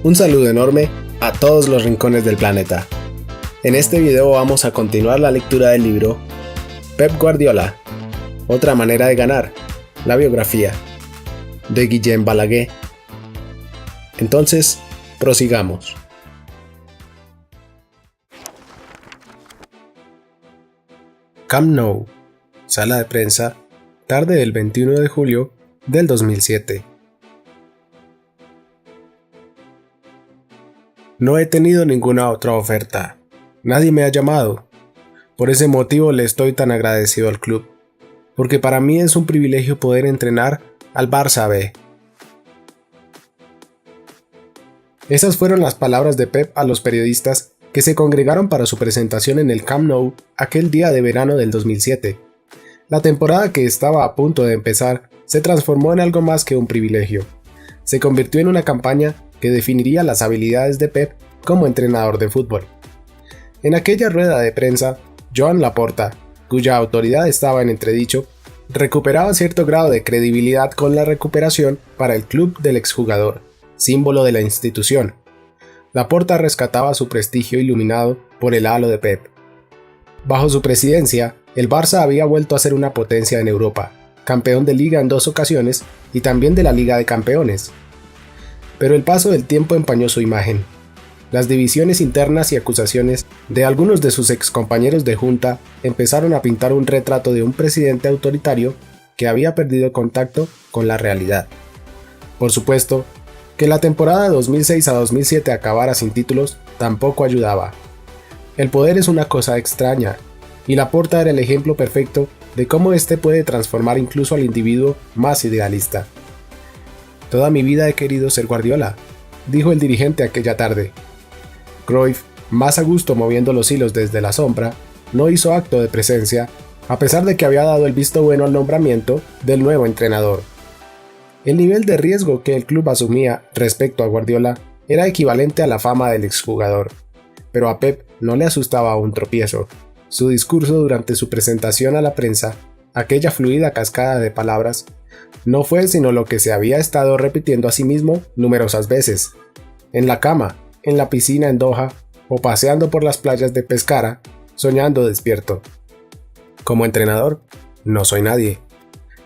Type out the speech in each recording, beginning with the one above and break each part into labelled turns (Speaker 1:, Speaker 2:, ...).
Speaker 1: Un saludo enorme a todos los rincones del planeta. En este video vamos a continuar la lectura del libro Pep Guardiola, otra manera de ganar, la biografía, de Guillem Balaguer. Entonces, prosigamos. Camp Nou, sala de prensa, tarde del 21 de julio del 2007. No he tenido ninguna otra oferta. Nadie me ha llamado. Por ese motivo le estoy tan agradecido al club, porque para mí es un privilegio poder entrenar al Barça B. Esas fueron las palabras de Pep a los periodistas que se congregaron para su presentación en el Camp Nou aquel día de verano del 2007. La temporada que estaba a punto de empezar se transformó en algo más que un privilegio. Se convirtió en una campaña que definiría las habilidades de Pep como entrenador de fútbol. En aquella rueda de prensa, Joan Laporta, cuya autoridad estaba en entredicho, recuperaba cierto grado de credibilidad con la recuperación para el club del exjugador, símbolo de la institución. Laporta rescataba su prestigio iluminado por el halo de Pep. Bajo su presidencia, el Barça había vuelto a ser una potencia en Europa, campeón de Liga en 2 ocasiones y también de la Liga de Campeones. Pero el paso del tiempo empañó su imagen. Las divisiones internas y acusaciones de algunos de sus excompañeros de junta empezaron a pintar un retrato de un presidente autoritario que había perdido contacto con la realidad. Por supuesto, que la temporada 2006 a 2007 acabara sin títulos tampoco ayudaba. El poder es una cosa extraña, y Laporta era el ejemplo perfecto de cómo éste puede transformar incluso al individuo más idealista. «Toda mi vida he querido ser Guardiola», dijo el dirigente aquella tarde. Cruyff, más a gusto moviendo los hilos desde la sombra, no hizo acto de presencia, a pesar de que había dado el visto bueno al nombramiento del nuevo entrenador. El nivel de riesgo que el club asumía respecto a Guardiola era equivalente a la fama del exjugador, pero a Pep no le asustaba un tropiezo. Su discurso durante su presentación a la prensa, aquella fluida cascada de palabras, no fue sino lo que se había estado repitiendo a sí mismo numerosas veces. En la cama, en la piscina en Doha o paseando por las playas de Pescara, soñando despierto. Como entrenador, no soy nadie.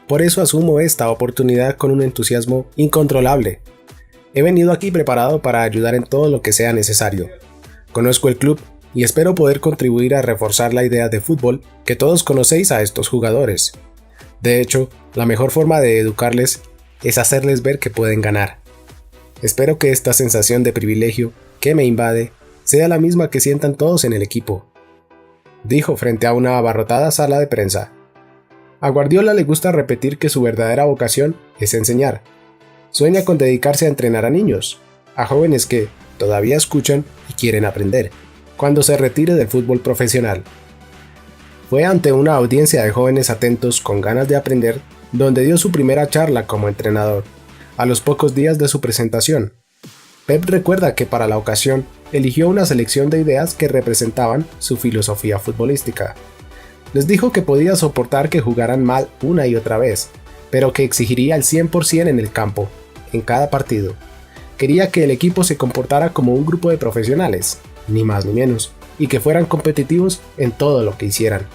Speaker 1: Por eso asumo esta oportunidad con un entusiasmo incontrolable. He venido aquí preparado para ayudar en todo lo que sea necesario. Conozco el club y espero poder contribuir a reforzar la idea de fútbol que todos conocéis a estos jugadores. De hecho, la mejor forma de educarles es hacerles ver que pueden ganar. Espero que esta sensación de privilegio que me invade sea la misma que sientan todos en el equipo, dijo frente a una abarrotada sala de prensa. A Guardiola le gusta repetir que su verdadera vocación es enseñar. Sueña con dedicarse a entrenar a niños, a jóvenes que todavía escuchan y quieren aprender, cuando se retire del fútbol profesional. Fue ante una audiencia de jóvenes atentos con ganas de aprender donde dio su primera charla como entrenador, a los pocos días de su presentación. Pep recuerda que para la ocasión eligió una selección de ideas que representaban su filosofía futbolística. Les dijo que podía soportar que jugaran mal una y otra vez, pero que exigiría el 100% en el campo, en cada partido. Quería que el equipo se comportara como un grupo de profesionales, ni más ni menos, y que fueran competitivos en todo lo que hicieran.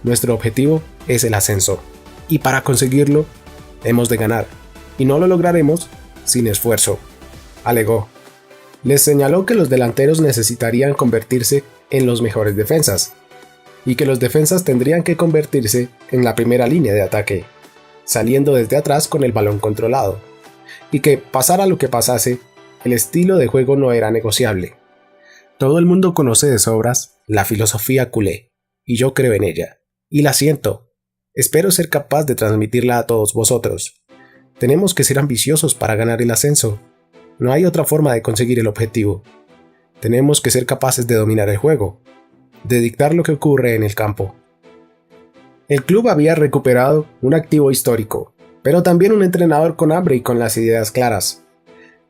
Speaker 1: Nuestro objetivo es el ascenso, y para conseguirlo, hemos de ganar, y no lo lograremos sin esfuerzo, alegó. Les señaló que los delanteros necesitarían convertirse en los mejores defensas, y que los defensas tendrían que convertirse en la primera línea de ataque, saliendo desde atrás con el balón controlado, y que, pasara lo que pasase, el estilo de juego no era negociable. Todo el mundo conoce de sobras la filosofía culé, y yo creo en ella, y la siento. Espero ser capaz de transmitirla a todos vosotros. Tenemos que ser ambiciosos para ganar el ascenso. No hay otra forma de conseguir el objetivo. Tenemos que ser capaces de dominar el juego, de dictar lo que ocurre en el campo. El club había recuperado un activo histórico, pero también un entrenador con hambre y con las ideas claras.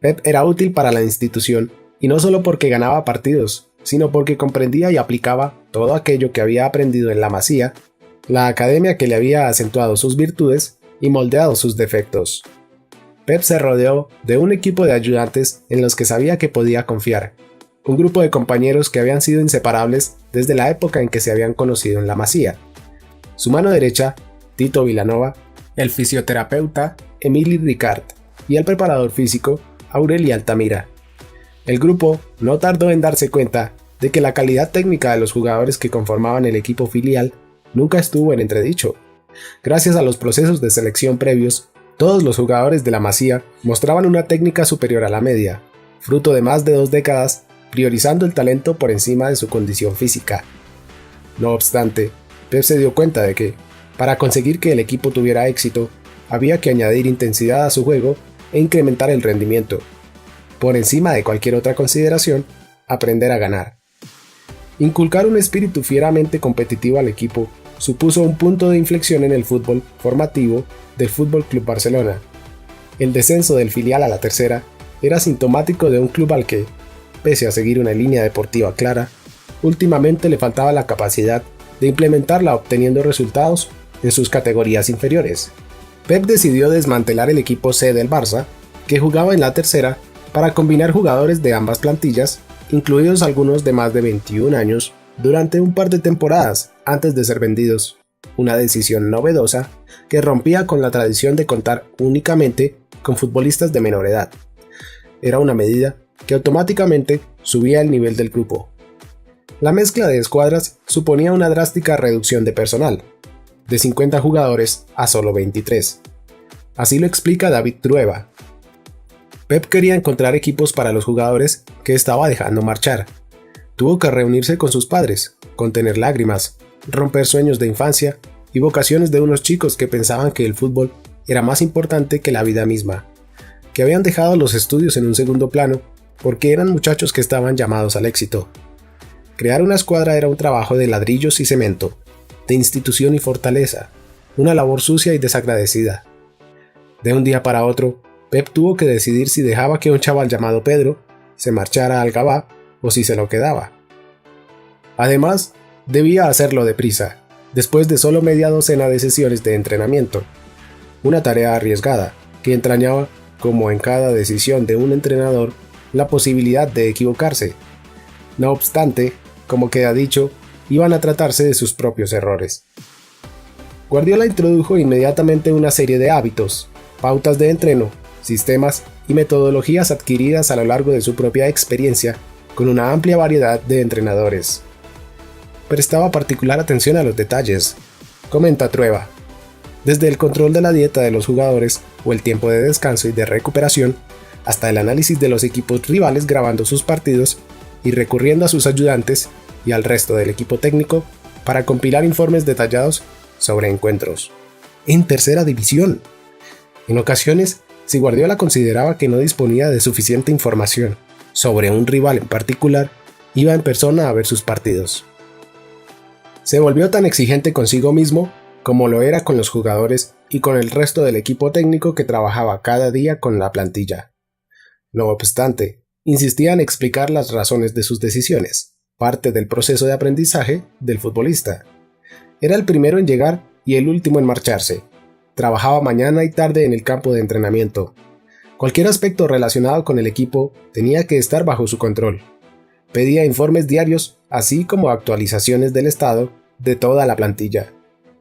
Speaker 1: Pep era útil para la institución, y no solo porque ganaba partidos, sino porque comprendía y aplicaba todo aquello que había aprendido en la Masía, la academia que le había acentuado sus virtudes y moldeado sus defectos. Pep se rodeó de un equipo de ayudantes en los que sabía que podía confiar, un grupo de compañeros que habían sido inseparables desde la época en que se habían conocido en la Masía. Su mano derecha, Tito Vilanova, el fisioterapeuta, Emili Ricard, y el preparador físico, Aureli Altamira. El grupo no tardó en darse cuenta de que la calidad técnica de los jugadores que conformaban el equipo filial nunca estuvo en entredicho. Gracias a los procesos de selección previos, todos los jugadores de la Masía mostraban una técnica superior a la media, fruto de más de 2 décadas priorizando el talento por encima de su condición física. No obstante, Pep se dio cuenta de que, para conseguir que el equipo tuviera éxito, había que añadir intensidad a su juego e incrementar el rendimiento. Por encima de cualquier otra consideración, aprender a ganar. Inculcar un espíritu fieramente competitivo al equipo supuso un punto de inflexión en el fútbol formativo del Fútbol Club Barcelona. El descenso del filial a la tercera era sintomático de un club al que, pese a seguir una línea deportiva clara, últimamente le faltaba la capacidad de implementarla obteniendo resultados en sus categorías inferiores. Pep decidió desmantelar el equipo C del Barça, que jugaba en la tercera, para combinar jugadores de ambas plantillas, incluidos algunos de más de 21 años, durante un par de temporadas antes de ser vendidos, una decisión novedosa que rompía con la tradición de contar únicamente con futbolistas de menor edad. Era una medida que automáticamente subía el nivel del grupo. La mezcla de escuadras suponía una drástica reducción de personal, de 50 jugadores a solo 23. Así lo explica David Trueba. Pep quería encontrar equipos para los jugadores que estaba dejando marchar. Tuvo que reunirse con sus padres, contener lágrimas, romper sueños de infancia y vocaciones de unos chicos que pensaban que el fútbol era más importante que la vida misma, que habían dejado los estudios en un segundo plano porque eran muchachos que estaban llamados al éxito. Crear una escuadra era un trabajo de ladrillos y cemento, de institución y fortaleza, una labor sucia y desagradecida. De un día para otro, Pep tuvo que decidir si dejaba que un chaval llamado Pedro se marchara al Gabá o si se lo quedaba. Además, debía hacerlo deprisa, después de solo media docena de sesiones de entrenamiento. Una tarea arriesgada, que entrañaba, como en cada decisión de un entrenador, la posibilidad de equivocarse. No obstante, como queda dicho, iban a tratarse de sus propios errores. Guardiola introdujo inmediatamente una serie de hábitos, pautas de entreno, sistemas y metodologías adquiridas a lo largo de su propia experiencia con una amplia variedad de entrenadores. Prestaba particular atención a los detalles, comenta Trueba, desde el control de la dieta de los jugadores o el tiempo de descanso y de recuperación, hasta el análisis de los equipos rivales grabando sus partidos y recurriendo a sus ayudantes y al resto del equipo técnico para compilar informes detallados sobre encuentros. En tercera división. En ocasiones, si Guardiola consideraba que no disponía de suficiente información sobre un rival en particular, iba en persona a ver sus partidos. Se volvió tan exigente consigo mismo como lo era con los jugadores y con el resto del equipo técnico que trabajaba cada día con la plantilla. No obstante, insistía en explicar las razones de sus decisiones, parte del proceso de aprendizaje del futbolista. Era el primero en llegar y el último en marcharse. Trabajaba mañana y tarde en el campo de entrenamiento. Cualquier aspecto relacionado con el equipo tenía que estar bajo su control. Pedía informes diarios, así como actualizaciones del estado de toda la plantilla.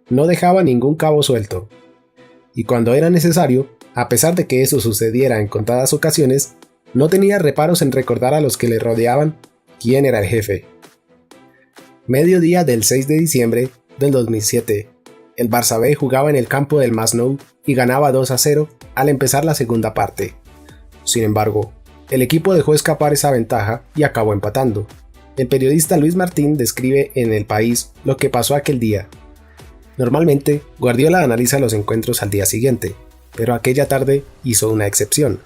Speaker 1: No dejaba ningún cabo suelto. Y cuando era necesario, a pesar de que eso sucediera en contadas ocasiones, no tenía reparos en recordar a los que le rodeaban quién era el jefe. Mediodía del 6 de diciembre del 2007. El Barça B jugaba en el campo del Masnou y ganaba 2-0 al empezar la segunda parte. Sin embargo, el equipo dejó escapar esa ventaja y acabó empatando. El periodista Luis Martín describe en El País lo que pasó aquel día. Normalmente, Guardiola analiza los encuentros al día siguiente, pero aquella tarde hizo una excepción.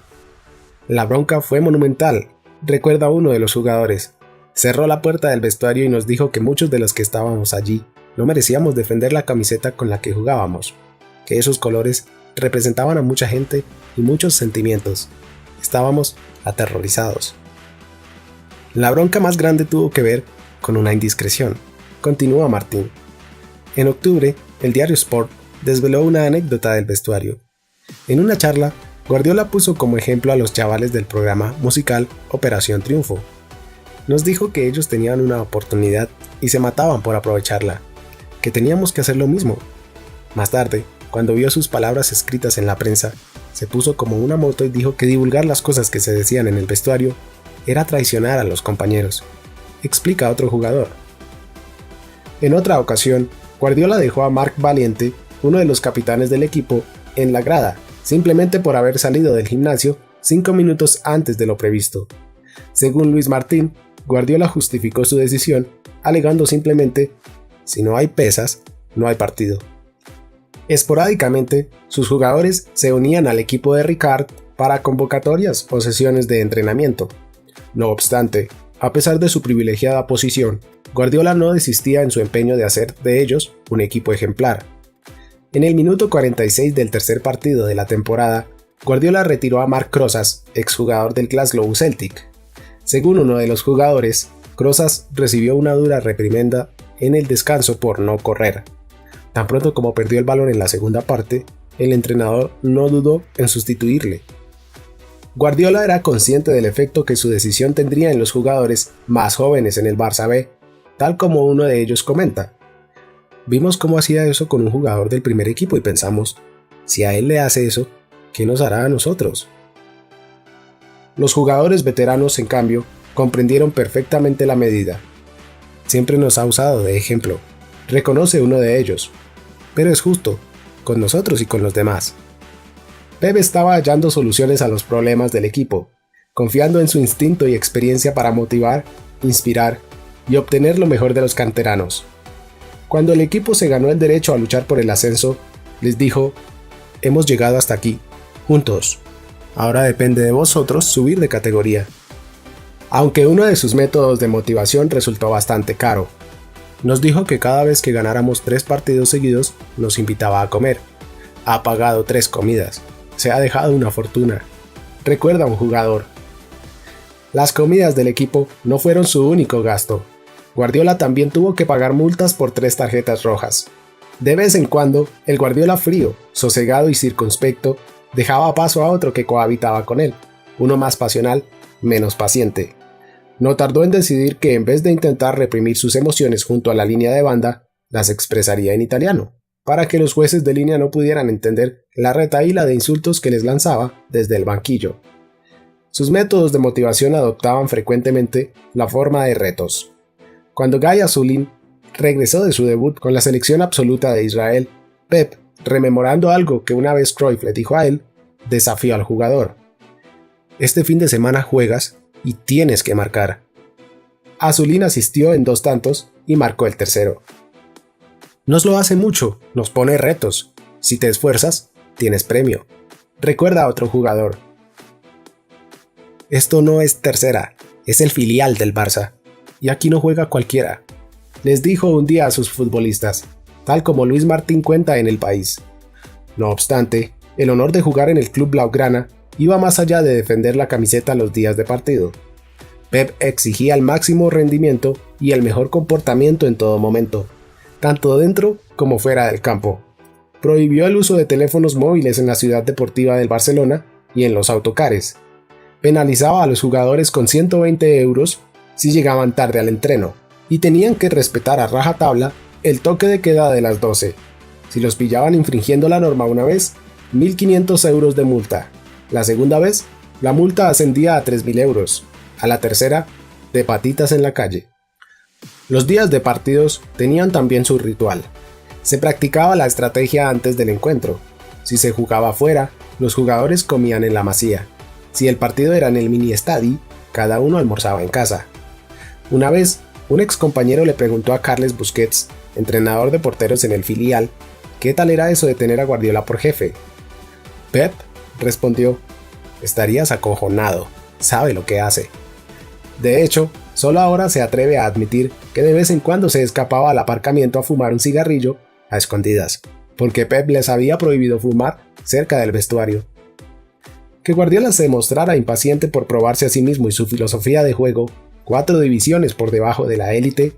Speaker 1: La bronca fue monumental, recuerda uno de los jugadores. Cerró la puerta del vestuario y nos dijo que muchos de los que estábamos allí no merecíamos defender la camiseta con la que jugábamos, que esos colores representaban a mucha gente y muchos sentimientos. Estábamos aterrorizados. La bronca más grande tuvo que ver con una indiscreción, continúa Martín. En octubre, el diario Sport desveló una anécdota del vestuario. En una charla, Guardiola puso como ejemplo a los chavales del programa musical Operación Triunfo. Nos dijo que ellos tenían una oportunidad y se mataban por aprovecharla, que teníamos que hacer lo mismo. Más tarde, cuando vio sus palabras escritas en la prensa, se puso como una moto y dijo que divulgar las cosas que se decían en el vestuario era traicionar a los compañeros, explica otro jugador. En otra ocasión, Guardiola dejó a Marc Valiente, uno de los capitanes del equipo, en la grada, simplemente por haber salido del gimnasio 5 minutos antes de lo previsto. Según Luis Martín, Guardiola justificó su decisión, alegando simplemente: si no hay pesas, no hay partido. Esporádicamente, sus jugadores se unían al equipo de Ricard para convocatorias o sesiones de entrenamiento. No obstante, a pesar de su privilegiada posición, Guardiola no desistía en su empeño de hacer de ellos un equipo ejemplar. En el minuto 46 del tercer partido de la temporada, Guardiola retiró a Marc Crozas, exjugador del Glasgow Celtic. Según uno de los jugadores, Crozas recibió una dura reprimenda en el descanso por no correr. Tan pronto como perdió el balón en la segunda parte, el entrenador no dudó en sustituirle. Guardiola era consciente del efecto que su decisión tendría en los jugadores más jóvenes en el Barça B, tal como uno de ellos comenta: vimos cómo hacía eso con un jugador del primer equipo y pensamos, si a él le hace eso, ¿qué nos hará a nosotros? Los jugadores veteranos, en cambio, comprendieron perfectamente la medida. Siempre nos ha usado de ejemplo, reconoce uno de ellos, pero es justo, con nosotros y con los demás. Pep estaba hallando soluciones a los problemas del equipo, confiando en su instinto y experiencia para motivar, inspirar y obtener lo mejor de los canteranos. Cuando el equipo se ganó el derecho a luchar por el ascenso, les dijo: hemos llegado hasta aquí, juntos. Ahora depende de vosotros subir de categoría. Aunque uno de sus métodos de motivación resultó bastante caro. Nos dijo que cada vez que ganáramos 3 partidos seguidos, nos invitaba a comer. Ha pagado 3 comidas. Se ha dejado una fortuna. Recuerda un jugador. Las comidas del equipo no fueron su único gasto. Guardiola también tuvo que pagar multas por 3 tarjetas rojas. De vez en cuando, el Guardiola frío, sosegado y circunspecto, dejaba paso a otro que cohabitaba con él, uno más pasional, menos paciente. No tardó en decidir que en vez de intentar reprimir sus emociones junto a la línea de banda, las expresaría en italiano, para que los jueces de línea no pudieran entender la retahíla de insultos que les lanzaba desde el banquillo. Sus métodos de motivación adoptaban frecuentemente la forma de retos. Cuando Guy Azoulay regresó de su debut con la selección absoluta de Israel, Pep, rememorando algo que una vez Cruyff le dijo a él, desafió al jugador: este fin de semana juegas y tienes que marcar. Azoulay asistió en 2 tantos y marcó el tercero. Nos lo hace mucho, nos pone retos. Si te esfuerzas, tienes premio. Recuerda a otro jugador. Esto no es tercera, es el filial del Barça. Y aquí no juega cualquiera. Les dijo un día a sus futbolistas, tal como Luis Martín cuenta en El País. No obstante, el honor de jugar en el club blaugrana iba más allá de defender la camiseta los días de partido. Pep exigía el máximo rendimiento y el mejor comportamiento en todo momento, tanto dentro como fuera del campo. Prohibió el uso de teléfonos móviles en la ciudad deportiva del Barcelona y en los autocares. Penalizaba a los jugadores con 120 euros si llegaban tarde al entreno, y tenían que respetar a rajatabla el toque de queda de las 12. Si los pillaban infringiendo la norma una vez, 1.500 euros de multa. La segunda vez, la multa ascendía a 3.000 euros. A la tercera, de patitas en la calle. Los días de partidos tenían también su ritual. Se practicaba la estrategia antes del encuentro. Si se jugaba afuera, los jugadores comían en la masía. Si el partido era en el mini estadi, cada uno almorzaba en casa. Una vez, un excompañero le preguntó a Carles Busquets, entrenador de porteros en el filial, qué tal era eso de tener a Guardiola por jefe. Pep respondió: estarías acojonado, sabe lo que hace. De hecho, solo ahora se atreve a admitir que de vez en cuando se escapaba al aparcamiento a fumar un cigarrillo a escondidas, porque Pep les había prohibido fumar cerca del vestuario. Que Guardiola se mostrara impaciente por probarse a sí mismo y su filosofía de juego, 4 divisiones por debajo de la élite,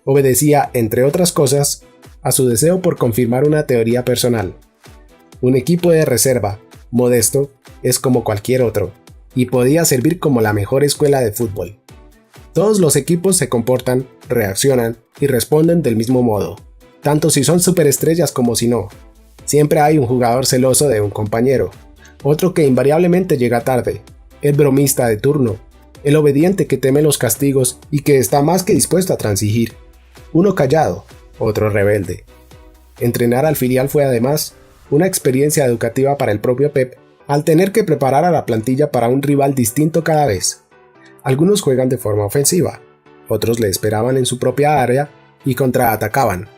Speaker 1: obedecía, entre otras cosas, a su deseo por confirmar una teoría personal. Un equipo de reserva, modesto, es como cualquier otro, y podía servir como la mejor escuela de fútbol. Todos los equipos se comportan, reaccionan y responden del mismo modo, tanto si son superestrellas como si no. Siempre hay un jugador celoso de un compañero, otro que invariablemente llega tarde, el bromista de turno, el obediente que teme los castigos y que está más que dispuesto a transigir, uno callado, otro rebelde. Entrenar al filial fue además una experiencia educativa para el propio Pep al tener que preparar a la plantilla para un rival distinto cada vez. Algunos juegan de forma ofensiva, otros le esperaban en su propia área y contraatacaban.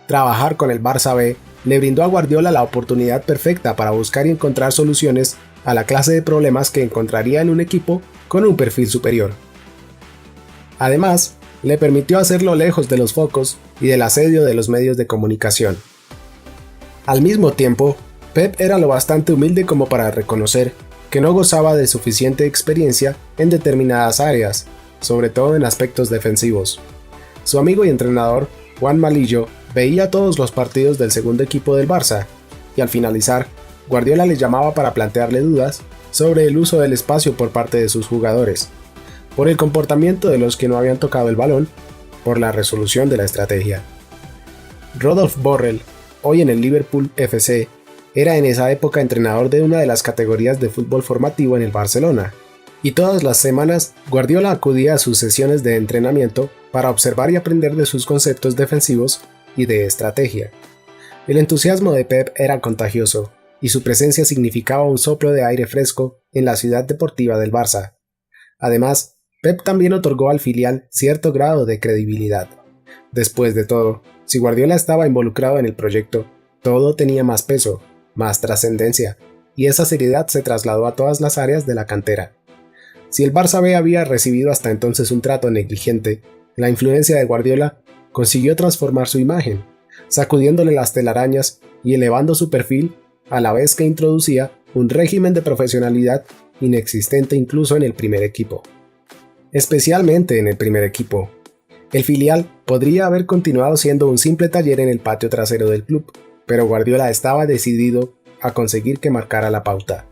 Speaker 1: Trabajar con el Barça B le brindó a Guardiola la oportunidad perfecta para buscar y encontrar soluciones a la clase de problemas que encontraría en un equipo con un perfil superior. Además, le permitió hacerlo lejos de los focos y del asedio de los medios de comunicación. Al mismo tiempo, Pep era lo bastante humilde como para reconocer que no gozaba de suficiente experiencia en determinadas áreas, sobre todo en aspectos defensivos. Su amigo y entrenador, Juan Malillo, veía todos los partidos del segundo equipo del Barça, y al finalizar, Guardiola le llamaba para plantearle dudas sobre el uso del espacio por parte de sus jugadores, por el comportamiento de los que no habían tocado el balón, por la resolución de la estrategia. Rodolphe Borrell, hoy en el Liverpool FC, era en esa época entrenador de una de las categorías de fútbol formativo en el Barcelona, y todas las semanas Guardiola acudía a sus sesiones de entrenamiento para observar y aprender de sus conceptos defensivos y de estrategia. El entusiasmo de Pep era contagioso, y su presencia significaba un soplo de aire fresco en la ciudad deportiva del Barça. Además, Pep también otorgó al filial cierto grado de credibilidad. Después de todo, si Guardiola estaba involucrado en el proyecto, todo tenía más peso, más trascendencia, y esa seriedad se trasladó a todas las áreas de la cantera. Si el Barça B había recibido hasta entonces un trato negligente, la influencia de Guardiola consiguió transformar su imagen, sacudiéndole las telarañas y elevando su perfil a la vez que introducía un régimen de profesionalidad inexistente incluso en el primer equipo. Especialmente en el primer equipo. El filial podría haber continuado siendo un simple taller en el patio trasero del club, pero Guardiola estaba decidido a conseguir que marcara la pauta.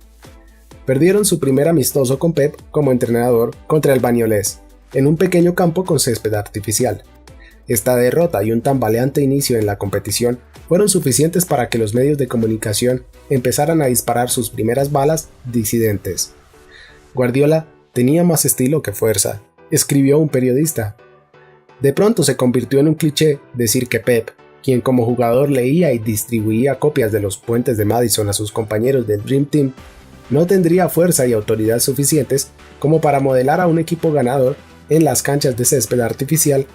Speaker 1: Perdieron su primer amistoso con Pep como entrenador contra el Banyoles, en un pequeño campo con césped artificial. Esta derrota y un tambaleante inicio en la competición fueron suficientes para que los medios de comunicación empezaran a disparar sus primeras balas disidentes. Guardiola tenía más estilo que fuerza, escribió un periodista. De pronto se convirtió en un cliché decir que Pep, quien como jugador leía y distribuía copias de los puentes de Madison a sus compañeros del Dream Team, no tendría fuerza y autoridad suficientes como para modelar a un equipo ganador en las canchas de césped artificial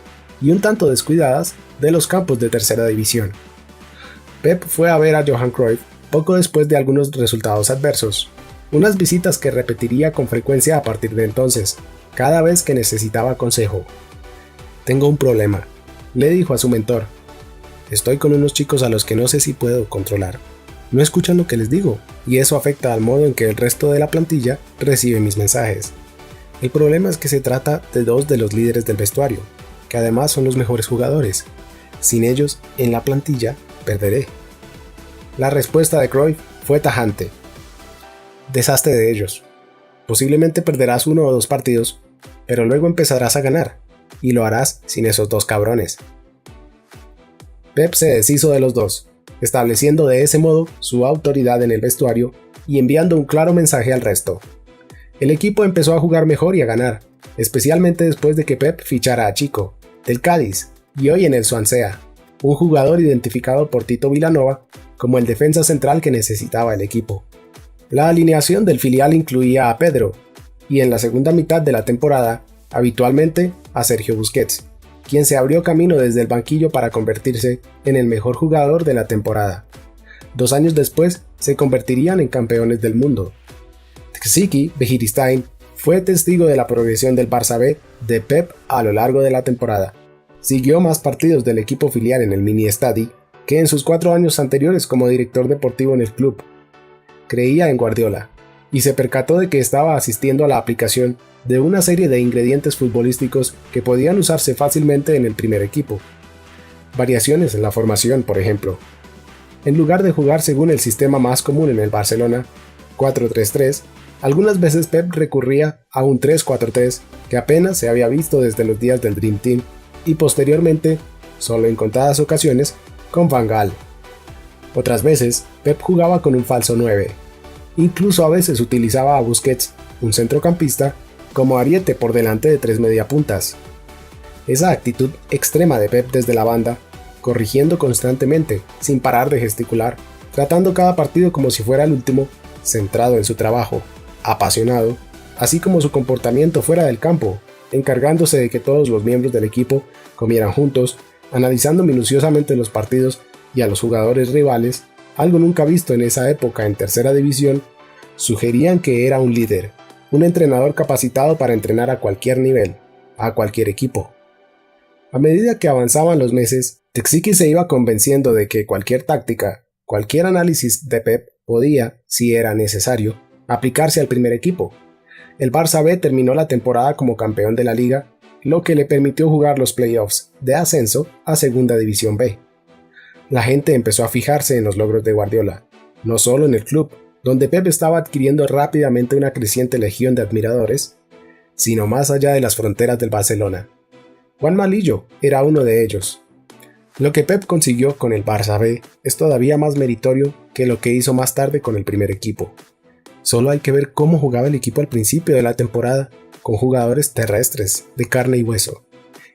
Speaker 1: y un tanto descuidadas de los campos de tercera división. Pep fue a ver a Johan Cruyff poco después de algunos resultados adversos, unas visitas que repetiría con frecuencia a partir de entonces, cada vez que necesitaba consejo. «Tengo un problema», le dijo a su mentor. «Estoy con unos chicos a los que no sé si puedo controlar. No escuchan lo que les digo, y eso afecta al modo en que el resto de la plantilla recibe mis mensajes. El problema es que se trata de dos de los líderes del vestuario, que además son los mejores jugadores. Sin ellos, en la plantilla, perderé». La respuesta de Cruyff fue tajante. «Deshazte de ellos. Posiblemente perderás 1 o 2 partidos, pero luego empezarás a ganar, y lo harás sin esos 2 cabrones». Pep se deshizo de los dos, estableciendo de ese modo su autoridad en el vestuario y enviando un claro mensaje al resto. El equipo empezó a jugar mejor y a ganar, especialmente después de que Pep fichara a Chico, del Cádiz, y hoy en el Swansea, un jugador identificado por Tito Vilanova como el defensa central que necesitaba el equipo. La alineación del filial incluía a Pedro, y en la segunda mitad de la temporada, habitualmente a Sergio Busquets, quien se abrió camino desde el banquillo para convertirse en el mejor jugador de la temporada. 2 años después, se convertirían en campeones del mundo. Tziki Begiristain fue testigo de la progresión del Barça B de Pep a lo largo de la temporada. Siguió más partidos del equipo filial en el Mini Estadi que en sus 4 años anteriores como director deportivo en el club. Creía en Guardiola, y se percató de que estaba asistiendo a la aplicación de una serie de ingredientes futbolísticos que podían usarse fácilmente en el primer equipo. Variaciones en la formación, por ejemplo. En lugar de jugar según el sistema más común en el Barcelona, 4-3-3, algunas veces Pep recurría a un 3-4-3 que apenas se había visto desde los días del Dream Team y posteriormente, solo en contadas ocasiones, con Van Gaal. Otras veces, Pep jugaba con un falso 9. Incluso a veces utilizaba a Busquets, un centrocampista, como ariete por delante de 3 mediapuntas. Esa actitud extrema de Pep desde la banda, corrigiendo constantemente, sin parar de gesticular, tratando cada partido como si fuera el último, centrado en su trabajo, apasionado, así como su comportamiento fuera del campo, encargándose de que todos los miembros del equipo comieran juntos, analizando minuciosamente los partidos y a los jugadores rivales, algo nunca visto en esa época en tercera división, sugerían que era un líder, un entrenador capacitado para entrenar a cualquier nivel, a cualquier equipo. A medida que avanzaban los meses, Txiki se iba convenciendo de que cualquier táctica, cualquier análisis de Pep podía, si era necesario, aplicarse al primer equipo. El Barça B terminó la temporada como campeón de la liga, lo que le permitió jugar los playoffs de ascenso a Segunda División B. La gente empezó a fijarse en los logros de Guardiola, no solo en el club, donde Pep estaba adquiriendo rápidamente una creciente legión de admiradores, sino más allá de las fronteras del Barcelona. Juan Malillo era uno de ellos. Lo que Pep consiguió con el Barça B es todavía más meritorio que lo que hizo más tarde con el primer equipo. Solo hay que ver cómo jugaba el equipo al principio de la temporada, con jugadores terrestres, de carne y hueso,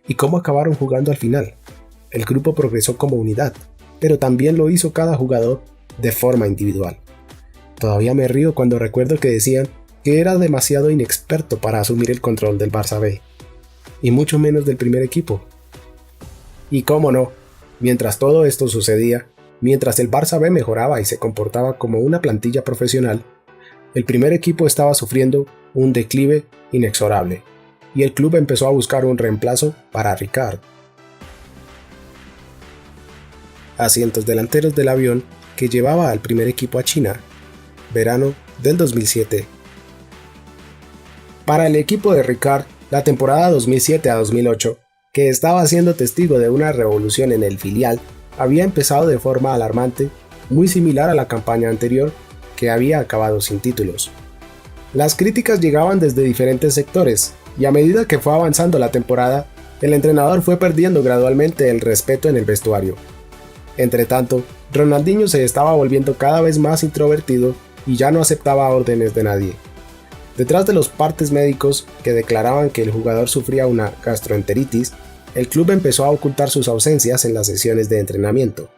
Speaker 1: y cómo acabaron jugando al final. El grupo progresó como unidad, pero también lo hizo cada jugador de forma individual. Todavía me río cuando recuerdo que decían que era demasiado inexperto para asumir el control del Barça B, y mucho menos del primer equipo. Y cómo no, mientras todo esto sucedía, mientras el Barça B mejoraba y se comportaba como una plantilla profesional, el primer equipo estaba sufriendo un declive inexorable, y el club empezó a buscar un reemplazo para Ricard. Asientos delanteros del avión que llevaba al primer equipo a China, verano del 2007. Para el equipo de Ricard, la temporada 2007 a 2008, que estaba siendo testigo de una revolución en el filial, había empezado de forma alarmante, muy similar a la campaña anterior, que había acabado sin títulos. Las críticas llegaban desde diferentes sectores, y a medida que fue avanzando la temporada, el entrenador fue perdiendo gradualmente el respeto en el vestuario. Entretanto, Ronaldinho se estaba volviendo cada vez más introvertido y ya no aceptaba órdenes de nadie. Detrás de los partes médicos que declaraban que el jugador sufría una gastroenteritis, el club empezó a ocultar sus ausencias en las sesiones de entrenamiento.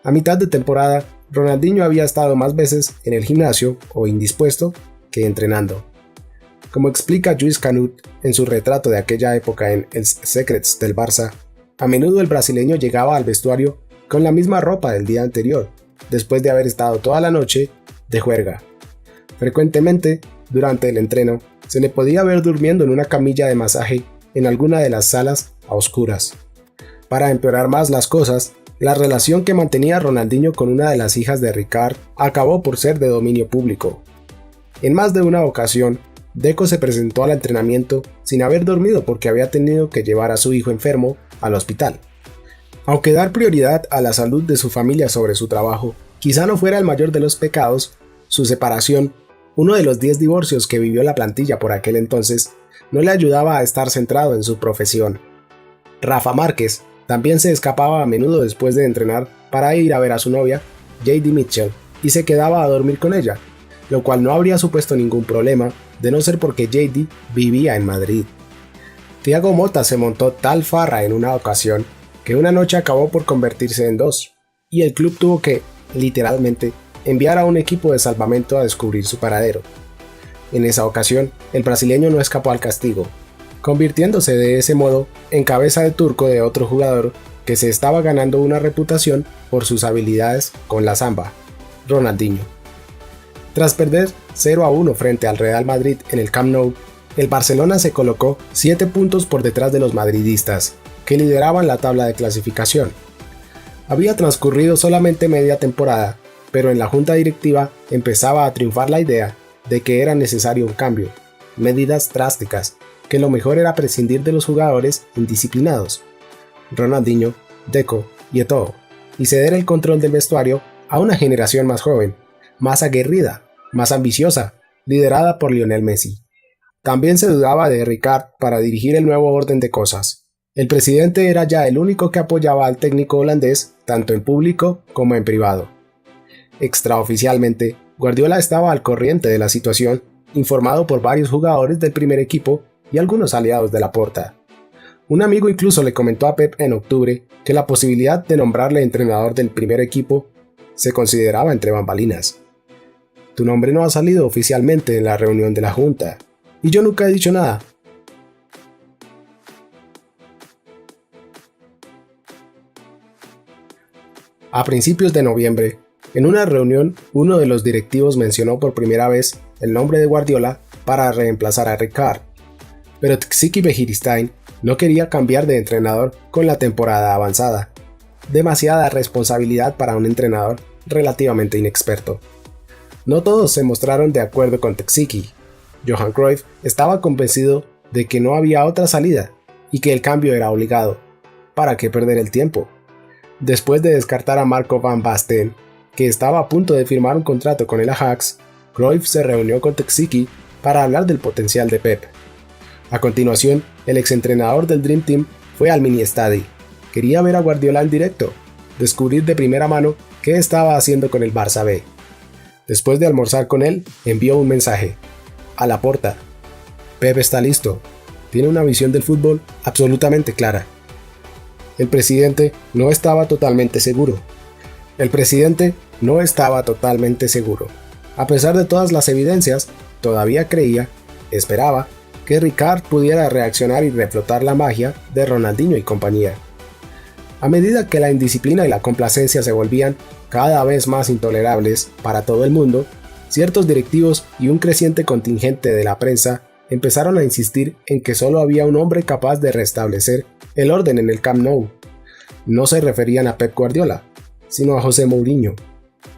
Speaker 1: A mitad de temporada, Ronaldinho había estado más veces en el gimnasio o indispuesto que entrenando. Como explica Lluís Canut en su retrato de aquella época en Els Secrets del Barça, a menudo el brasileño llegaba al vestuario con la misma ropa del día anterior, después de haber estado toda la noche de juerga. Frecuentemente, durante el entreno, se le podía ver durmiendo en una camilla de masaje en alguna de las salas a oscuras. Para empeorar más las cosas, la relación que mantenía Ronaldinho con una de las hijas de Ricard acabó por ser de dominio público. En más de una ocasión, Deco se presentó al entrenamiento sin haber dormido porque había tenido que llevar a su hijo enfermo al hospital. Aunque dar prioridad a la salud de su familia sobre su trabajo quizá no fuera el mayor de los pecados, su separación, uno de los 10 divorcios que vivió la plantilla por aquel entonces, no le ayudaba a estar centrado en su profesión. Rafa Márquez también se escapaba a menudo después de entrenar para ir a ver a su novia, J.D. Mitchell, y se quedaba a dormir con ella, lo cual no habría supuesto ningún problema de no ser porque J.D. vivía en Madrid. Thiago Motta se montó tal farra en una ocasión que una noche acabó por convertirse en 2, y el club tuvo que, literalmente, enviar a un equipo de salvamento a descubrir su paradero. En esa ocasión, el brasileño no escapó al castigo, convirtiéndose de ese modo en cabeza de turco de otro jugador que se estaba ganando una reputación por sus habilidades con la samba, Ronaldinho. Tras perder 0-1 frente al Real Madrid en el Camp Nou, el Barcelona se colocó 7 puntos por detrás de los madridistas, que lideraban la tabla de clasificación. Había transcurrido solamente media temporada, pero en la junta directiva empezaba a triunfar la idea de que era necesario un cambio, medidas drásticas, que lo mejor era prescindir de los jugadores indisciplinados, Ronaldinho, Deco y Eto'o, y ceder el control del vestuario a una generación más joven, más aguerrida, más ambiciosa, liderada por Lionel Messi. También se dudaba de Ricard para dirigir el nuevo orden de cosas. El presidente era ya el único que apoyaba al técnico holandés tanto en público como en privado. Extraoficialmente, Guardiola estaba al corriente de la situación, informado por varios jugadores del primer equipo y algunos aliados de Laporta. Un amigo incluso le comentó a Pep en octubre que la posibilidad de nombrarle entrenador del primer equipo se consideraba entre bambalinas. Tu nombre no ha salido oficialmente en la reunión de la junta, y yo nunca he dicho nada. A principios de noviembre, en una reunión, uno de los directivos mencionó por primera vez el nombre de Guardiola para reemplazar a Ricard, pero Txiki Begiristain no quería cambiar de entrenador con la temporada avanzada. Demasiada responsabilidad para un entrenador relativamente inexperto. No todos se mostraron de acuerdo con Txiki. Johan Cruyff estaba convencido de que no había otra salida y que el cambio era obligado. ¿Para qué perder el tiempo? Después de descartar a Marco van Basten, que estaba a punto de firmar un contrato con el Ajax, Cruyff se reunió con Txiki para hablar del potencial de Pep. A continuación, el exentrenador del Dream Team fue al mini estadio. Quería ver a Guardiola en directo, descubrir de primera mano qué estaba haciendo con el Barça B. Después de almorzar con él, envió un mensaje. A Laporta. Pep está listo. Tiene una visión del fútbol absolutamente clara. El presidente no estaba totalmente seguro. A pesar de todas las evidencias, todavía creía, esperaba, que Ricard pudiera reaccionar y reflotar la magia de Ronaldinho y compañía. A medida que la indisciplina y la complacencia se volvían cada vez más intolerables para todo el mundo, ciertos directivos y un creciente contingente de la prensa empezaron a insistir en que solo había un hombre capaz de restablecer el orden en el Camp Nou. No se referían a Pep Guardiola, sino a José Mourinho.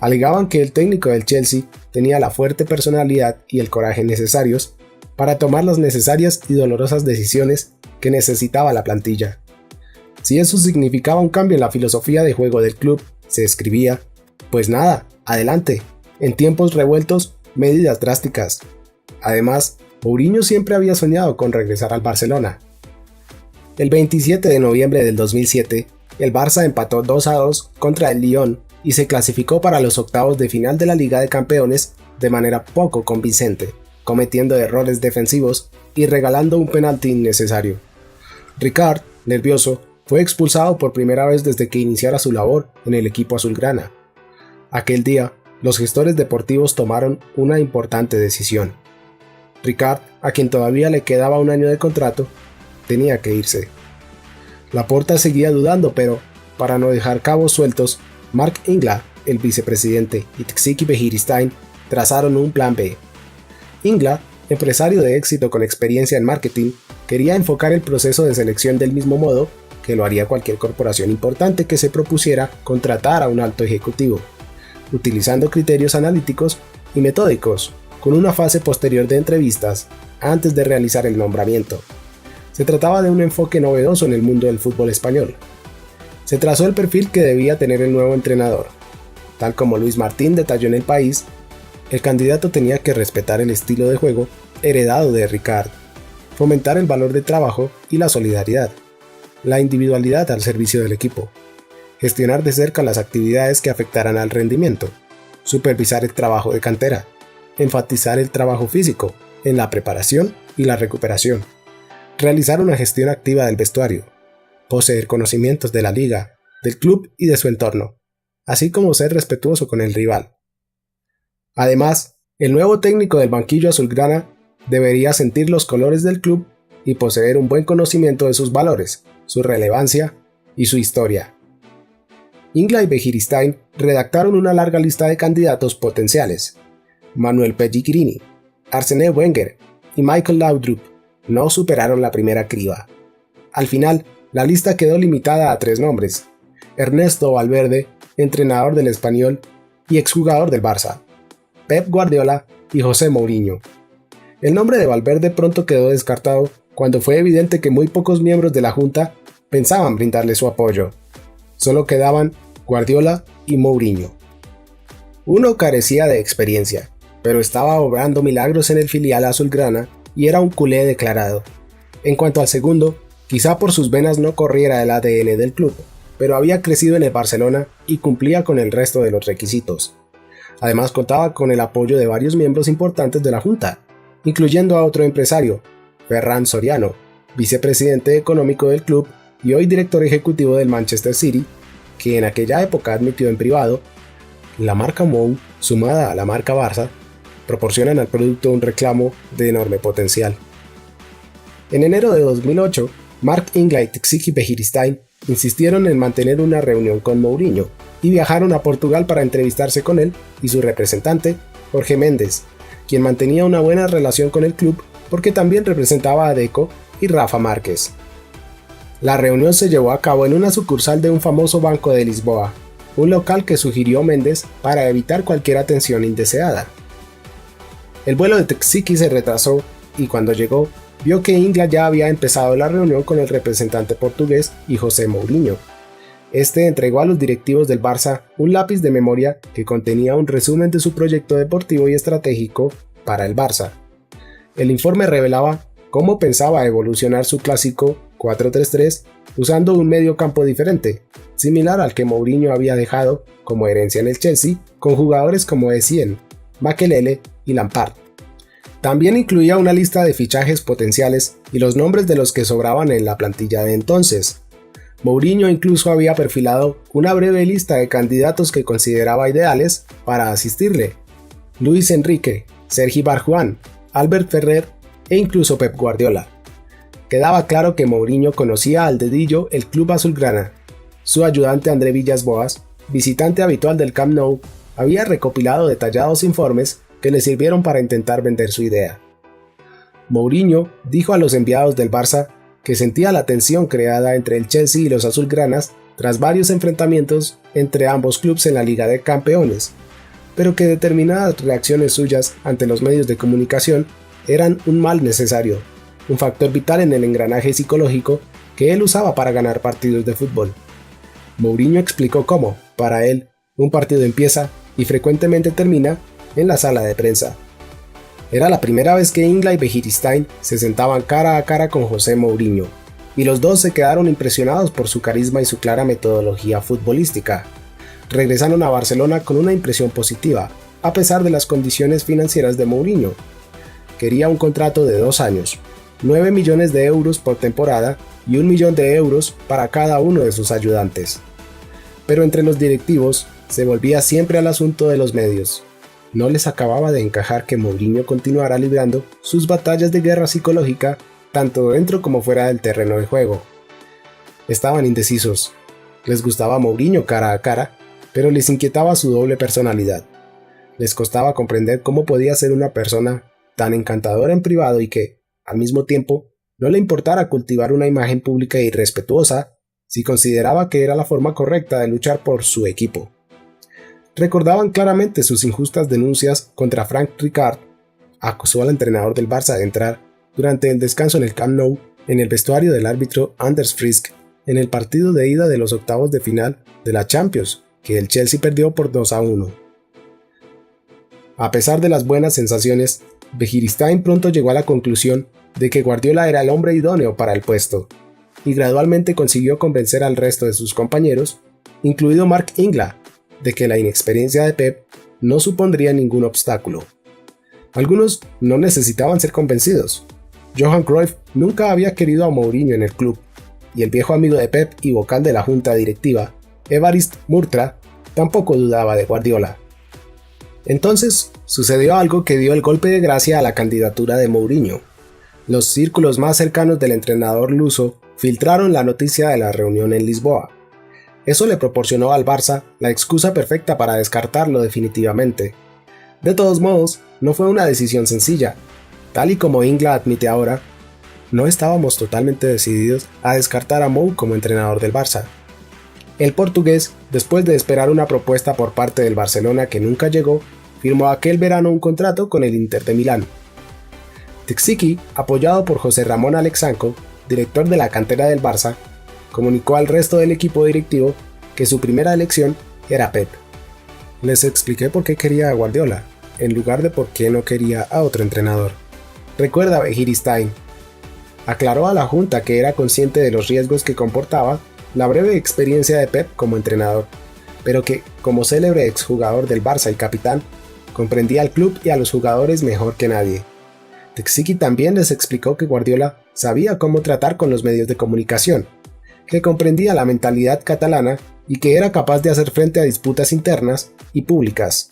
Speaker 1: Alegaban que el técnico del Chelsea tenía la fuerte personalidad y el coraje necesarios para tomar las necesarias y dolorosas decisiones que necesitaba la plantilla. Si eso significaba un cambio en la filosofía de juego del club, se escribía, pues nada, adelante, en tiempos revueltos, medidas drásticas. Además, Mourinho siempre había soñado con regresar al Barcelona. El 27 de noviembre del 2007, el Barça empató 2-2 contra el Lyon y se clasificó para los octavos de final de la Liga de Campeones de manera poco convincente, cometiendo errores defensivos y regalando un penalti innecesario. Ricard, nervioso, fue expulsado por primera vez desde que iniciara su labor en el equipo azulgrana. Aquel día, los gestores deportivos tomaron una importante decisión. Ricard, a quien todavía le quedaba un año de contrato, tenía que irse. Laporta seguía dudando, pero, para no dejar cabos sueltos, Mark Ingla, el vicepresidente, y Txiki Begiristain trazaron un plan B. Ingla, empresario de éxito con experiencia en marketing, quería enfocar el proceso de selección del mismo modo que lo haría cualquier corporación importante que se propusiera contratar a un alto ejecutivo, utilizando criterios analíticos y metódicos, con una fase posterior de entrevistas antes de realizar el nombramiento. Se trataba de un enfoque novedoso en el mundo del fútbol español. Se trazó el perfil que debía tener el nuevo entrenador. Tal como Luis Martín detalló en El País, el candidato tenía que respetar el estilo de juego heredado de Ricard, fomentar el valor de trabajo y la solidaridad, la individualidad al servicio del equipo, gestionar de cerca las actividades que afectaran al rendimiento, supervisar el trabajo de cantera, enfatizar el trabajo físico en la preparación y la recuperación, realizar una gestión activa del vestuario, poseer conocimientos de la liga, del club y de su entorno, así como ser respetuoso con el rival. Además, el nuevo técnico del banquillo azulgrana debería sentir los colores del club y poseer un buen conocimiento de sus valores, su relevancia y su historia. Ingla y Begiristain redactaron una larga lista de candidatos potenciales. Manuel Pellegrini, Arsène Wenger y Michael Laudrup no superaron la primera criba. Al final, la lista quedó limitada a 3 nombres: Ernesto Valverde, entrenador del Español y exjugador del Barça, Pep Guardiola y José Mourinho. El nombre de Valverde pronto quedó descartado cuando fue evidente que muy pocos miembros de la junta pensaban brindarle su apoyo. Solo quedaban Guardiola y Mourinho. Uno carecía de experiencia, pero estaba obrando milagros en el filial azulgrana y era un culé declarado. En cuanto al segundo, quizá por sus venas no corriera el ADN del club, pero había crecido en el Barcelona y cumplía con el resto de los requisitos. Además contaba con el apoyo de varios miembros importantes de la Junta, incluyendo a otro empresario, Ferran Soriano, vicepresidente económico del club y hoy director ejecutivo del Manchester City, que en aquella época admitió en privado: la marca Mou, sumada a la marca Barça, proporcionan al producto un reclamo de enorme potencial. En enero de 2008, Mark Ingla y Txiki Begiristain insistieron en mantener una reunión con Mourinho y viajaron a Portugal para entrevistarse con él y su representante, Jorge Méndez, quien mantenía una buena relación con el club porque también representaba a Deco y Rafa Márquez. La reunión se llevó a cabo en una sucursal de un famoso banco de Lisboa, un local que sugirió Méndez para evitar cualquier atención indeseada. El vuelo de Txiki se retrasó y cuando llegó, vio que Ingla ya había empezado la reunión con el representante portugués y José Mourinho. Este entregó a los directivos del Barça un lápiz de memoria que contenía un resumen de su proyecto deportivo y estratégico para el Barça. El informe revelaba cómo pensaba evolucionar su clásico 4-3-3 usando un medio campo diferente, similar al que Mourinho había dejado como herencia en el Chelsea, con jugadores como Essien, Makelele y Lampard. También incluía una lista de fichajes potenciales y los nombres de los que sobraban en la plantilla de entonces. Mourinho incluso había perfilado una breve lista de candidatos que consideraba ideales para asistirle: Luis Enrique, Sergi Barjuan, Albert Ferrer e incluso Pep Guardiola. Quedaba claro que Mourinho conocía al dedillo el club azulgrana. Su ayudante André Villas-Boas, visitante habitual del Camp Nou, había recopilado detallados informes que le sirvieron para intentar vender su idea. Mourinho dijo a los enviados del Barça que sentía la tensión creada entre el Chelsea y los azulgranas tras varios enfrentamientos entre ambos clubes en la Liga de Campeones, pero que determinadas reacciones suyas ante los medios de comunicación eran un mal necesario, un factor vital en el engranaje psicológico que él usaba para ganar partidos de fútbol. Mourinho explicó cómo, para él, un partido empieza y frecuentemente termina en la sala de prensa. Era la primera vez que Ingla y Begiristain se sentaban cara a cara con José Mourinho, y los dos se quedaron impresionados por su carisma y su clara metodología futbolística. Regresaron a Barcelona con una impresión positiva, a pesar de las condiciones financieras de Mourinho. Quería un contrato de 2 años, 9 millones de euros por temporada y 1 millón de euros para cada uno de sus ayudantes. Pero entre los directivos se volvía siempre al asunto de los medios. No les acababa de encajar que Mourinho continuara librando sus batallas de guerra psicológica tanto dentro como fuera del terreno de juego. Estaban indecisos. Les gustaba Mourinho cara a cara, pero les inquietaba su doble personalidad. Les costaba comprender cómo podía ser una persona tan encantadora en privado y que, al mismo tiempo, no le importara cultivar una imagen pública irrespetuosa si consideraba que era la forma correcta de luchar por su equipo. Recordaban claramente sus injustas denuncias contra Frank Rijkaard. Acusó al entrenador del Barça de entrar durante el descanso en el Camp Nou en el vestuario del árbitro Anders Frisk en el partido de ida de los octavos de final de la Champions, que el Chelsea perdió por 2-1. A pesar de las buenas sensaciones, Begiristain pronto llegó a la conclusión de que Guardiola era el hombre idóneo para el puesto, y gradualmente consiguió convencer al resto de sus compañeros, incluido Mark Ingla, de que la inexperiencia de Pep no supondría ningún obstáculo. Algunos no necesitaban ser convencidos. Johan Cruyff nunca había querido a Mourinho en el club, y el viejo amigo de Pep y vocal de la junta directiva, Evarist Murtra, tampoco dudaba de Guardiola. Entonces sucedió algo que dio el golpe de gracia a la candidatura de Mourinho. Los círculos más cercanos del entrenador luso filtraron la noticia de la reunión en Lisboa. Eso le proporcionó al Barça la excusa perfecta para descartarlo definitivamente. De todos modos, no fue una decisión sencilla. Tal y como Ingla admite ahora, no estábamos totalmente decididos a descartar a Mou como entrenador del Barça. El portugués, después de esperar una propuesta por parte del Barcelona que nunca llegó, firmó aquel verano un contrato con el Inter de Milán. Txiki, apoyado por José Ramón Alexanco, director de la cantera del Barça, comunicó al resto del equipo directivo que su primera elección era Pep. Les expliqué por qué quería a Guardiola, en lugar de por qué no quería a otro entrenador. Recuerda Begiristain. Aclaró a la junta que era consciente de los riesgos que comportaba la breve experiencia de Pep como entrenador, pero que, como célebre exjugador del Barça y capitán, comprendía al club y a los jugadores mejor que nadie. Txiki también les explicó que Guardiola sabía cómo tratar con los medios de comunicación, que comprendía la mentalidad catalana y que era capaz de hacer frente a disputas internas y públicas.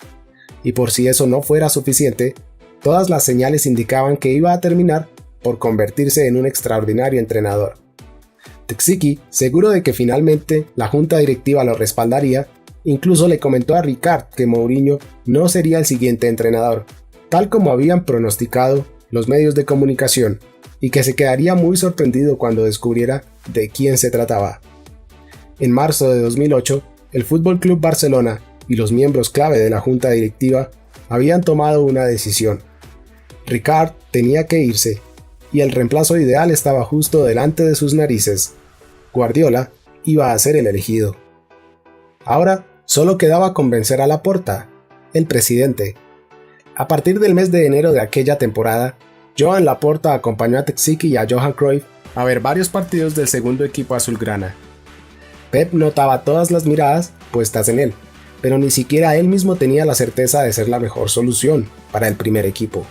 Speaker 1: Y por si eso no fuera suficiente, todas las señales indicaban que iba a terminar por convertirse en un extraordinario entrenador. Txiki, seguro de que finalmente la junta directiva lo respaldaría, incluso le comentó a Ricard que Mourinho no sería el siguiente entrenador, tal como habían pronosticado los medios de comunicación, y que se quedaría muy sorprendido cuando descubriera de quién se trataba. En marzo de 2008, el Fútbol Club Barcelona y los miembros clave de la junta directiva habían tomado una decisión. Ricard tenía que irse, y el reemplazo ideal estaba justo delante de sus narices. Guardiola iba a ser el elegido. Ahora solo quedaba convencer a Laporta, el presidente. A partir del mes de enero de aquella temporada, Joan Laporta acompañó a Txiki y a Johan Cruyff a ver varios partidos del segundo equipo azulgrana. Pep notaba todas las miradas puestas en él, pero ni siquiera él mismo tenía la certeza de ser la mejor solución para el primer equipo.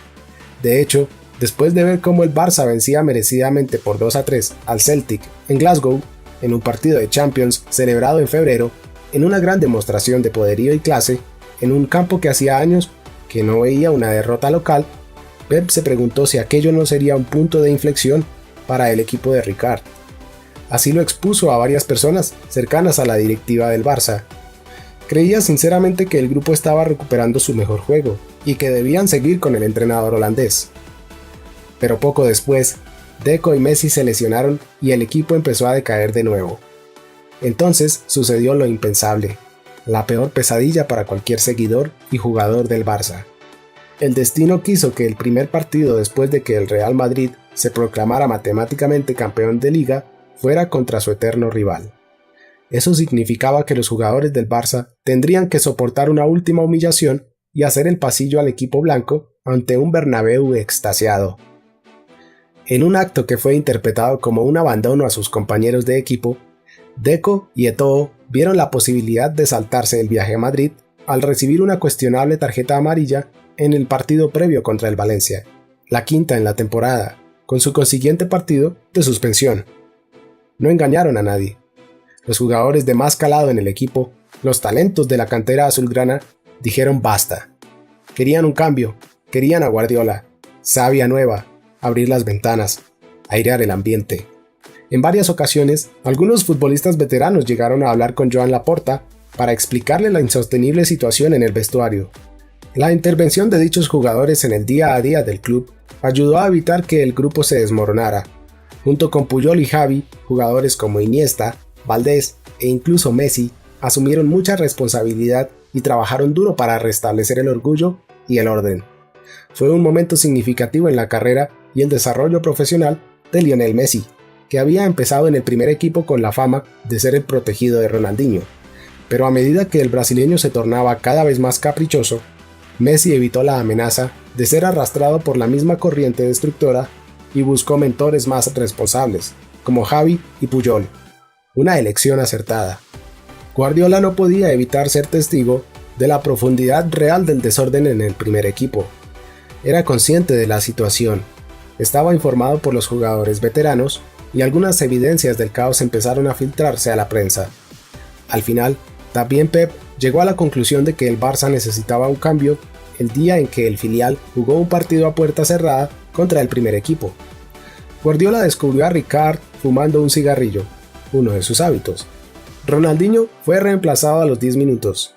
Speaker 1: De hecho, después de ver cómo el Barça vencía merecidamente por 2-3 al Celtic en Glasgow, en un partido de Champions celebrado en febrero, en una gran demostración de poderío y clase, en un campo que hacía años que no veía una derrota local, Pep se preguntó si aquello no sería un punto de inflexión para el equipo de Ricard. Así lo expuso a varias personas cercanas a la directiva del Barça. Creía sinceramente que el grupo estaba recuperando su mejor juego y que debían seguir con el entrenador holandés. Pero poco después, Deco y Messi se lesionaron y el equipo empezó a decaer de nuevo. Entonces sucedió lo impensable, la peor pesadilla para cualquier seguidor y jugador del Barça. El destino quiso que el primer partido después de que el Real Madrid se proclamara matemáticamente campeón de liga fuera contra su eterno rival. Eso significaba que los jugadores del Barça tendrían que soportar una última humillación y hacer el pasillo al equipo blanco ante un Bernabéu extasiado. En un acto que fue interpretado como un abandono a sus compañeros de equipo, Deco y Eto'o vieron la posibilidad de saltarse el viaje a Madrid al recibir una cuestionable tarjeta amarilla en el partido previo contra el Valencia, la quinta en la temporada, con su consiguiente partido de suspensión. No engañaron a nadie. Los jugadores de más calado en el equipo, los talentos de la cantera azulgrana, dijeron basta. Querían un cambio, querían a Guardiola, savia nueva, abrir las ventanas, airear el ambiente. En varias ocasiones, algunos futbolistas veteranos llegaron a hablar con Joan Laporta para explicarle la insostenible situación en el vestuario. La intervención de dichos jugadores en el día a día del club ayudó a evitar que el grupo se desmoronara. Junto con Puyol y Xavi, jugadores como Iniesta, Valdés e incluso Messi asumieron mucha responsabilidad y trabajaron duro para restablecer el orgullo y el orden. Fue un momento significativo en la carrera y el desarrollo profesional de Lionel Messi, que había empezado en el primer equipo con la fama de ser el protegido de Ronaldinho. Pero a medida que el brasileño se tornaba cada vez más caprichoso, Messi evitó la amenaza de ser arrastrado por la misma corriente destructora y buscó mentores más responsables, como Xavi y Puyol. Una elección acertada. Guardiola no podía evitar ser testigo de la profundidad real del desorden en el primer equipo. Era consciente de la situación, estaba informado por los jugadores veteranos y algunas evidencias del caos empezaron a filtrarse a la prensa. Al final, también Pep llegó a la conclusión de que el Barça necesitaba un cambio el día en que el filial jugó un partido a puerta cerrada contra el primer equipo. Guardiola descubrió a Ricard fumando un cigarrillo, uno de sus hábitos. Ronaldinho fue reemplazado a los 10 minutos.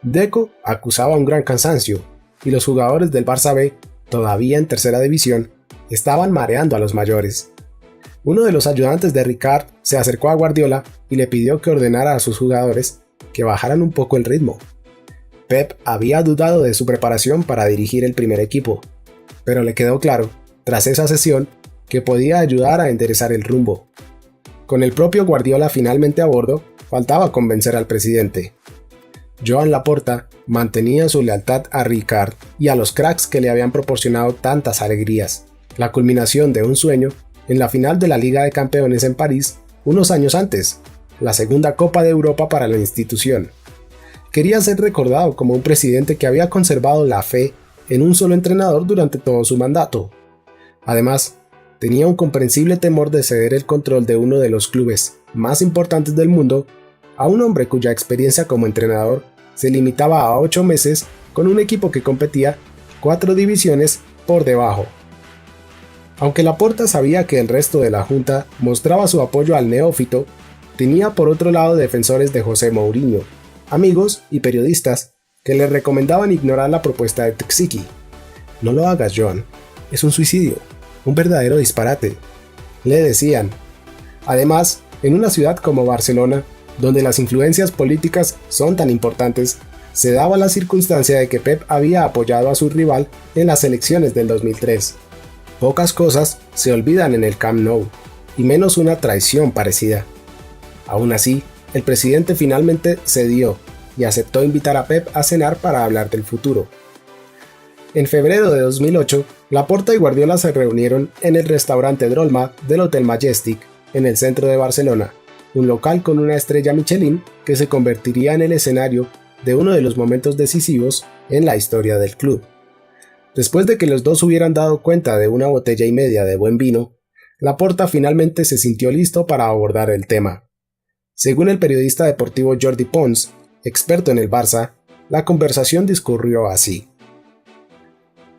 Speaker 1: Deco acusaba un gran cansancio, y los jugadores del Barça B, todavía en tercera división, estaban mareando a los mayores. Uno de los ayudantes de Ricard se acercó a Guardiola y le pidió que ordenara a sus jugadores que bajaran un poco el ritmo. Pep había dudado de su preparación para dirigir el primer equipo, pero le quedó claro, tras esa sesión, que podía ayudar a enderezar el rumbo. Con el propio Guardiola finalmente a bordo, faltaba convencer al presidente. Joan Laporta mantenía su lealtad a Ricard y a los cracks que le habían proporcionado tantas alegrías, la culminación de un sueño en la final de la Liga de Campeones en París unos años antes, la segunda Copa de Europa para la institución. Quería ser recordado como un presidente que había conservado la fe en un solo entrenador durante todo su mandato. Además, tenía un comprensible temor de ceder el control de uno de los clubes más importantes del mundo a un hombre cuya experiencia como entrenador se limitaba a 8 meses con un equipo que competía 4 divisiones por debajo. Aunque Laporta sabía que el resto de la junta mostraba su apoyo al neófito, tenía por otro lado defensores de José Mourinho, amigos y periodistas que le recomendaban ignorar la propuesta de Txiki. No lo hagas, Joan, es un suicidio, un verdadero disparate, le decían. Además, en una ciudad como Barcelona, donde las influencias políticas son tan importantes, se daba la circunstancia de que Pep había apoyado a su rival en las elecciones del 2003. Pocas cosas se olvidan en el Camp Nou, y menos una traición parecida. Aún así, el presidente finalmente cedió y aceptó invitar a Pep a cenar para hablar del futuro. En febrero de 2008, Laporta y Guardiola se reunieron en el restaurante Drolma del Hotel Majestic, en el centro de Barcelona, un local con una estrella Michelin que se convertiría en el escenario de uno de los momentos decisivos en la historia del club. Después de que los dos hubieran dado cuenta de una botella y media de buen vino, Laporta finalmente se sintió listo para abordar el tema. Según el periodista deportivo Jordi Pons, experto en el Barça, la conversación discurrió así.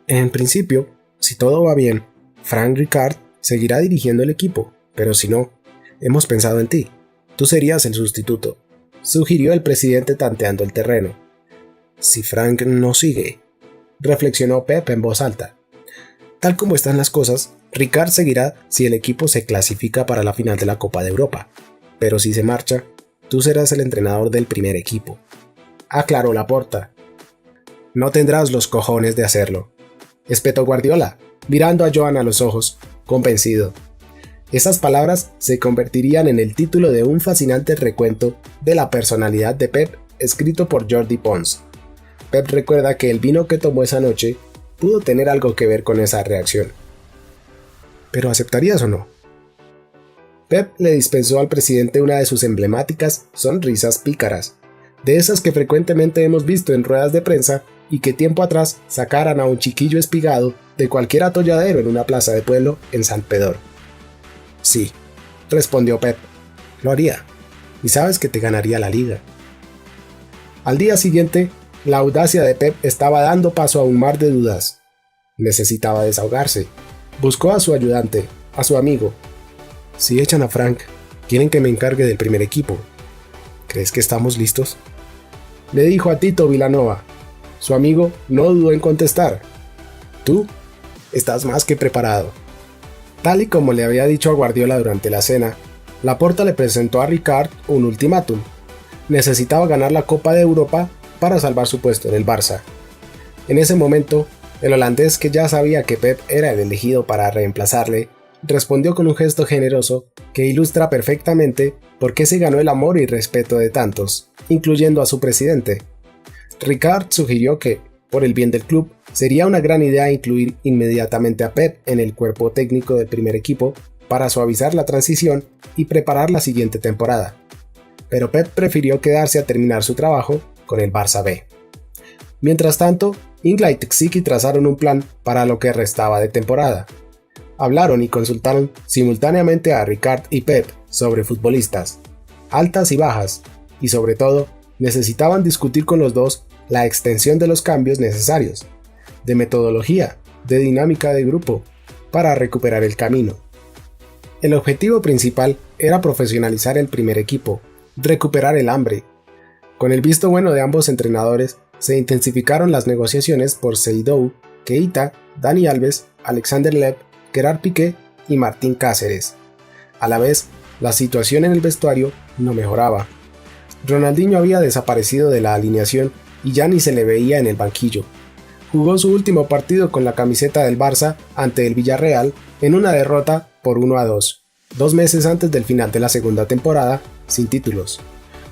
Speaker 1: En principio, si todo va bien, Frank Rijkaard seguirá dirigiendo el equipo, pero si no, hemos pensado en ti. Tú serías el sustituto, sugirió el presidente tanteando el terreno. Si Frank no sigue, reflexionó Pep en voz alta. Tal como están las cosas, Rijkaard seguirá si el equipo se clasifica para la final de la Copa de Europa, pero si se marcha, tú serás el entrenador del primer equipo, aclaró Laporta. No tendrás los cojones de hacerlo, espetó Guardiola, mirando a Joan a los ojos, convencido. Esas palabras se convertirían en el título de un fascinante recuento de la personalidad de Pep escrito por Jordi Pons. Pep recuerda que el vino que tomó esa noche pudo tener algo que ver con esa reacción. ¿Pero aceptarías o no? Pep le dispensó al presidente una de sus emblemáticas sonrisas pícaras, de esas que frecuentemente hemos visto en ruedas de prensa y que tiempo atrás sacaran a un chiquillo espigado de cualquier atolladero en una plaza de pueblo en San Pedro. Sí, respondió Pep, lo haría, y sabes que te ganaría la liga. Al día siguiente, la audacia de Pep estaba dando paso a un mar de dudas. Necesitaba desahogarse. Buscó a su ayudante, a su amigo. Si echan a Frank, quieren que me encargue del primer equipo. ¿Crees que estamos listos? Le dijo a Tito Vilanova. Su amigo no dudó en contestar. Tú estás más que preparado. Tal y como le había dicho a Guardiola durante la cena, Laporta le presentó a Rijkaard un ultimátum. Necesitaba ganar la Copa de Europa para salvar su puesto en el Barça. En ese momento, el holandés, que ya sabía que Pep era el elegido para reemplazarle, respondió con un gesto generoso que ilustra perfectamente por qué se ganó el amor y respeto de tantos, incluyendo a su presidente. Rijkaard sugirió que, por el bien del club, sería una gran idea incluir inmediatamente a Pep en el cuerpo técnico del primer equipo para suavizar la transición y preparar la siguiente temporada. Pero Pep prefirió quedarse a terminar su trabajo con el Barça B. Mientras tanto, Ingla y Txiki trazaron un plan para lo que restaba de temporada. Hablaron y consultaron simultáneamente a Rijkaard y Pep sobre futbolistas, altas y bajas, y sobre todo, necesitaban discutir con los dos la extensión de los cambios necesarios, de metodología, de dinámica de grupo, para recuperar el camino. El objetivo principal era profesionalizar el primer equipo, recuperar el hambre. Con el visto bueno de ambos entrenadores, se intensificaron las negociaciones por Seydou, Keita, Dani Alves, Alexander Lev, Gerard Piqué y Martín Cáceres. A la vez, la situación en el vestuario no mejoraba. Ronaldinho había desaparecido de la alineación y ya ni se le veía en el banquillo. Jugó su último partido con la camiseta del Barça ante el Villarreal en una derrota por 1-2, 2 meses antes del final de la segunda temporada, sin títulos.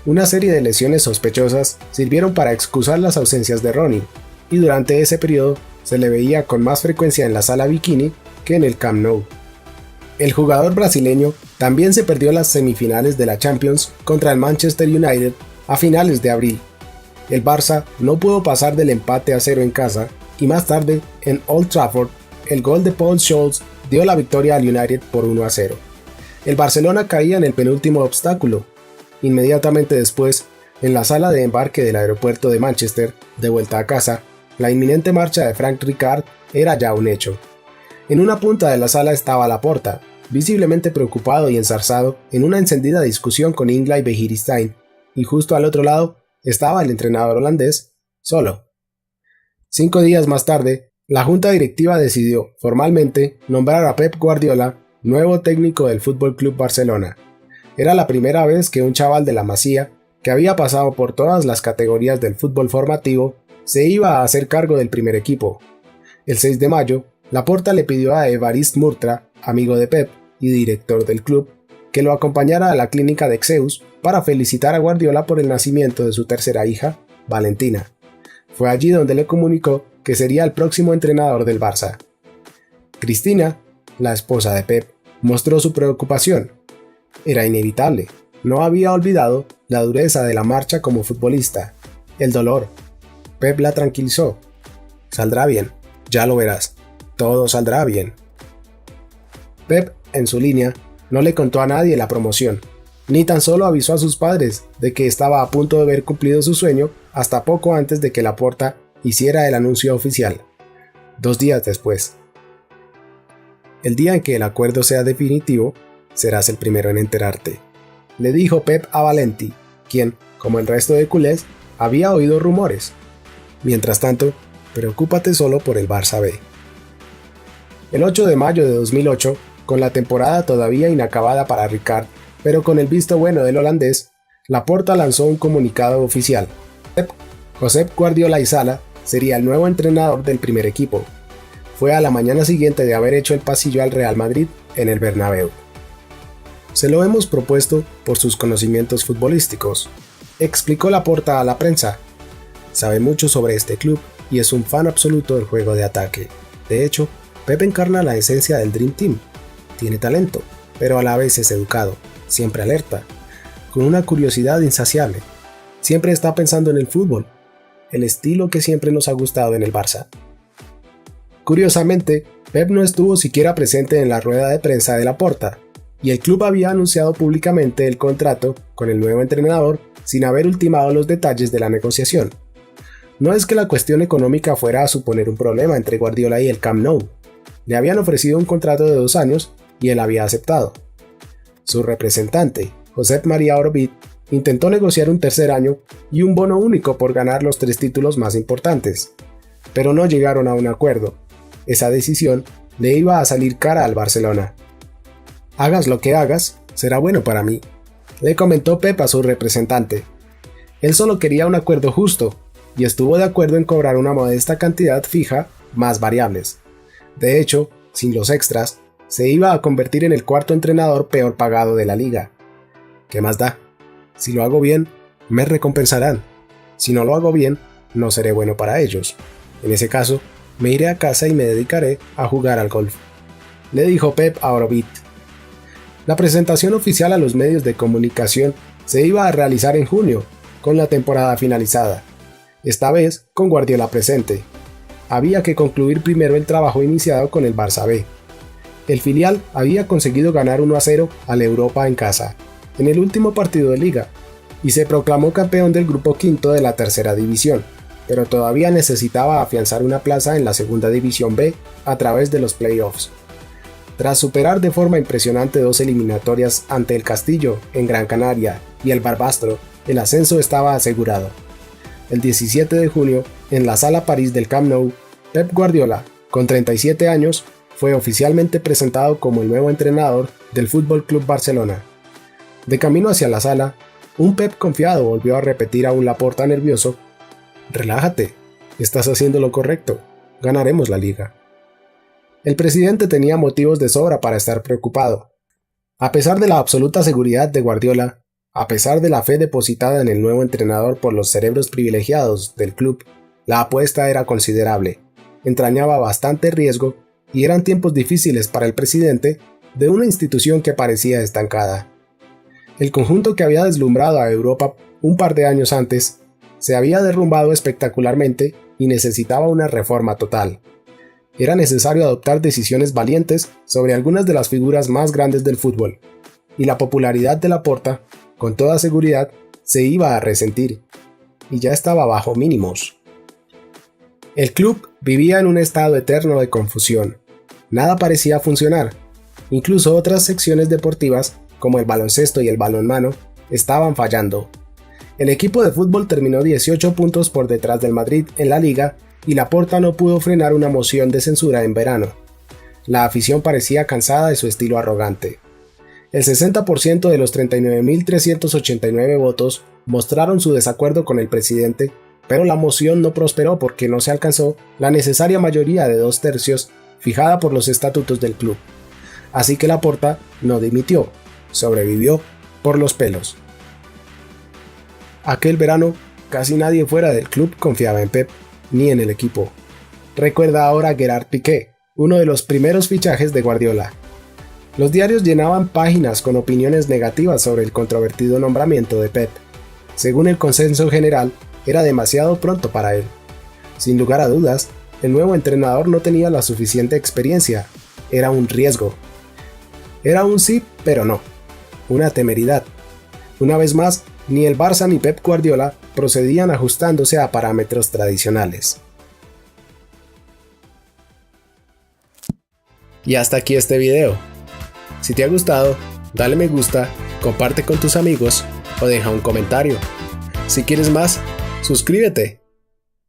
Speaker 1: Una serie de lesiones sospechosas sirvieron para excusar las ausencias de Ronnie, y durante ese periodo se le veía con más frecuencia en la sala bikini que en el Camp Nou. El jugador brasileño también se perdió las semifinales de la Champions contra el Manchester United a finales de abril. El Barça no pudo pasar del empate a 0 en casa y más tarde, en Old Trafford, el gol de Paul Scholes dio la victoria al United por 1-0. El Barcelona caía en el penúltimo obstáculo. Inmediatamente después, en la sala de embarque del aeropuerto de Manchester, de vuelta a casa, la inminente marcha de Frank Rijkaard era ya un hecho. En una punta de la sala estaba Laporta, visiblemente preocupado y enzarzado en una encendida discusión con Ingla y Begiristain, y justo al otro lado estaba el entrenador holandés, solo. 5 días más tarde, la junta directiva decidió, formalmente, nombrar a Pep Guardiola nuevo técnico del Fútbol Club Barcelona. Era la primera vez que un chaval de la Masía, que había pasado por todas las categorías del fútbol formativo, se iba a hacer cargo del primer equipo. El 6 de mayo, Laporta le pidió a Evariste Murtra, amigo de Pep y director del club, que lo acompañara a la clínica de Exeus para felicitar a Guardiola por el nacimiento de su tercera hija, Valentina. Fue allí donde le comunicó que sería el próximo entrenador del Barça. Cristina, la esposa de Pep, mostró su preocupación. Era inevitable, no había olvidado la dureza de la marcha como futbolista, el dolor. Pep la tranquilizó. Saldrá bien, ya lo verás, todo saldrá bien. Pep, en su línea, no le contó a nadie la promoción, ni tan solo avisó a sus padres de que estaba a punto de haber cumplido su sueño hasta poco antes de que Laporta hiciera el anuncio oficial. 2 días después. El día en que el acuerdo sea definitivo, serás el primero en enterarte, le dijo Pep a Valenti, quien, como el resto de culés, había oído rumores. Mientras tanto, preocúpate solo por el Barça B. El 8 de mayo de 2008, con la temporada todavía inacabada para Rijkaard, pero con el visto bueno del holandés, Laporta lanzó un comunicado oficial. Josep Guardiola y Sala sería el nuevo entrenador del primer equipo. Fue a la mañana siguiente de haber hecho el pasillo al Real Madrid en el Bernabéu. Se lo hemos propuesto por sus conocimientos futbolísticos, explicó Laporta a la prensa. Sabe mucho sobre este club y es un fan absoluto del juego de ataque. De hecho, Pep encarna la esencia del Dream Team. Tiene talento, pero a la vez es educado, siempre alerta, con una curiosidad insaciable. Siempre está pensando en el fútbol, el estilo que siempre nos ha gustado en el Barça. Curiosamente, Pep no estuvo siquiera presente en la rueda de prensa de Laporta, y el club había anunciado públicamente el contrato con el nuevo entrenador sin haber ultimado los detalles de la negociación. No es que la cuestión económica fuera a suponer un problema entre Guardiola y el Camp Nou. Le habían ofrecido un contrato de 2 años y él había aceptado. Su representante, Josep María Orbit, intentó negociar un tercer año y un bono único por ganar los 3 títulos más importantes, pero no llegaron a un acuerdo. Esa decisión le iba a salir cara al Barcelona. Hagas lo que hagas, será bueno para mí, le comentó Pep a su representante. Él solo quería un acuerdo justo, y estuvo de acuerdo en cobrar una modesta cantidad fija más variables. De hecho, sin los extras, se iba a convertir en el 4º entrenador peor pagado de la liga. ¿Qué más da? Si lo hago bien, me recompensarán. Si no lo hago bien, no seré bueno para ellos. En ese caso, me iré a casa y me dedicaré a jugar al golf, le dijo Pep a Orbit. La presentación oficial a los medios de comunicación se iba a realizar en junio, con la temporada finalizada. Esta vez con Guardiola presente. Había que concluir primero el trabajo iniciado con el Barça B. El filial había conseguido ganar 1-0 al Europa en casa, en el último partido de liga, y se proclamó campeón del grupo quinto de la tercera división, pero todavía necesitaba afianzar una plaza en la segunda división B a través de los playoffs. Tras superar de forma impresionante 2 eliminatorias ante el Castillo en Gran Canaria y el Barbastro, el ascenso estaba asegurado. El 17 de junio, en la Sala París del Camp Nou, Pep Guardiola, con 37 años, fue oficialmente presentado como el nuevo entrenador del Fútbol Club Barcelona. De camino hacia la sala, un Pep confiado volvió a repetir a un Laporta nervioso: «Relájate, estás haciendo lo correcto, ganaremos la liga». El presidente tenía motivos de sobra para estar preocupado. A pesar de la absoluta seguridad de Guardiola, A pesar de la fe depositada en el nuevo entrenador por los cerebros privilegiados del club, la apuesta era considerable, entrañaba bastante riesgo y eran tiempos difíciles para el presidente de una institución que parecía estancada. El conjunto que había deslumbrado a Europa un par de años antes se había derrumbado espectacularmente y necesitaba una reforma total. Era necesario adoptar decisiones valientes sobre algunas de las figuras más grandes del fútbol, y la popularidad de Laporta, con toda seguridad, se iba a resentir, y ya estaba bajo mínimos. El club vivía en un estado eterno de confusión. Nada parecía funcionar. Incluso otras secciones deportivas, como el baloncesto y el balonmano, estaban fallando. El equipo de fútbol terminó 18 puntos por detrás del Madrid en la liga y Laporta no pudo frenar una moción de censura en verano. La afición parecía cansada de su estilo arrogante. El 60% de los 39.389 votos mostraron su desacuerdo con el presidente, pero la moción no prosperó porque no se alcanzó la necesaria mayoría de 2/3 fijada por los estatutos del club. Así que Laporta no dimitió, sobrevivió por los pelos. Aquel verano, casi nadie fuera del club confiaba en Pep, ni en el equipo. Recuerda ahora a Gerard Piqué, uno de los primeros fichajes de Guardiola. Los diarios llenaban páginas con opiniones negativas sobre el controvertido nombramiento de Pep. Según el consenso general, era demasiado pronto para él. Sin lugar a dudas, el nuevo entrenador no tenía la suficiente experiencia. Era un riesgo. Era un sí, pero no. Una temeridad. Una vez más, ni el Barça ni Pep Guardiola procedían ajustándose a parámetros tradicionales. Y hasta aquí este video. Si te ha gustado, dale me gusta, comparte con tus amigos o deja un comentario. Si quieres más, suscríbete.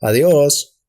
Speaker 1: Adiós.